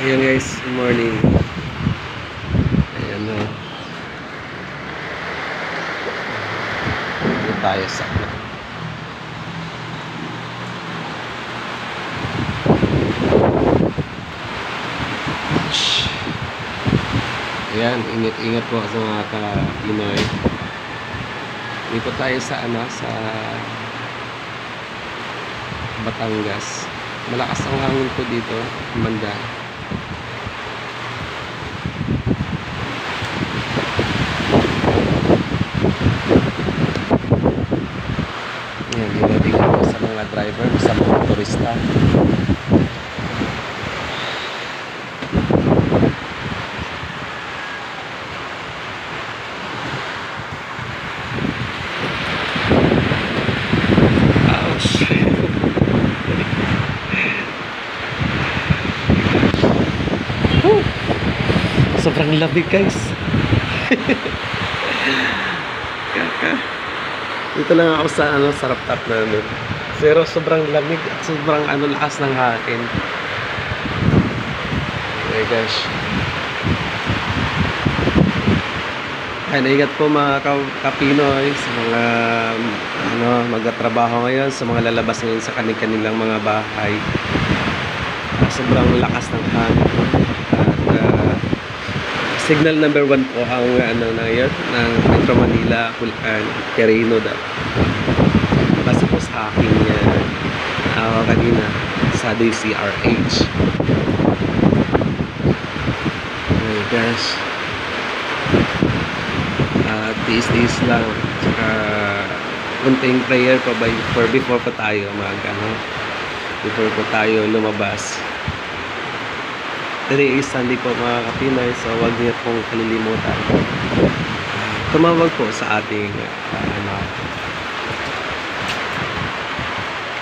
Ayan guys, good morning. Ayan o. Dito tayo sa ayan, ingat-ingat po sa mga ka-Pinoy. Dito tayo sa sa Batangas. Malakas ang hangin po dito, Manda. Ayan, ingat-ingat po sa mga driver, sa mga turista. Sobrang lamig guys. Dito lang ako sa sa rooftop namin. Pero sobrang lamig at sobrang lakas ng hangin. Oh my gosh. Ay, ingat po mga ka-Pinoy sa mga magtatrabaho ngayon, sa mga lalabas ngayon sa kanilang mga bahay. Sobrang lakas ng hangin. At signal number 1 po ang na yun ng Metro Manila, Quirino daw. Basta po sa aking kanina sa DCRH. Oh my gosh. Tiis-tiis lang. Saka kunting prayer pa before pa tayo before po tayo lumabas. Today is Sunday po mga ka-Pinoy, so huwag niyo pong kalilimutan. Tumawag po sa ating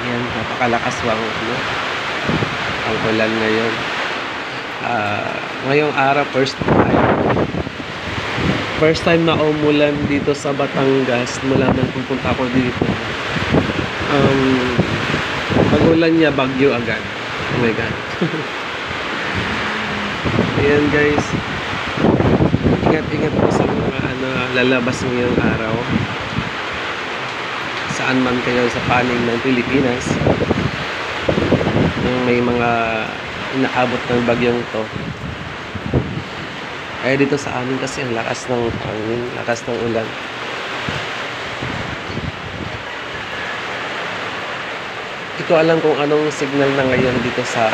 yan, napakalakas ang ulan ngayon. Ngayong araw, first time na umulan dito sa Batangas mula nang pupunta ako dito. Pag-ulan niya, bagyo agad. Oh my God. Ayan guys, ingat-ingat po sa mga lalabas ngayong araw, saan man kayo sa panig ng Pilipinas, yung may mga inaabot ng bagyong to. Kaya dito sa amin kasi ang lakas ng hangin, lakas ng ulan. Hindi ko alam kung anong signal na ngayon dito sa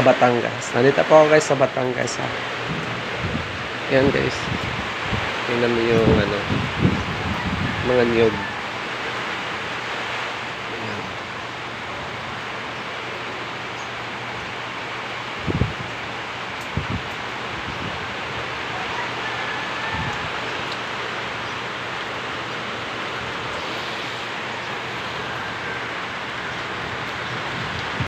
Batangas. Nandito po ako guys sa Batangas ha. Yan guys. Tingnan mo yung mga niyog.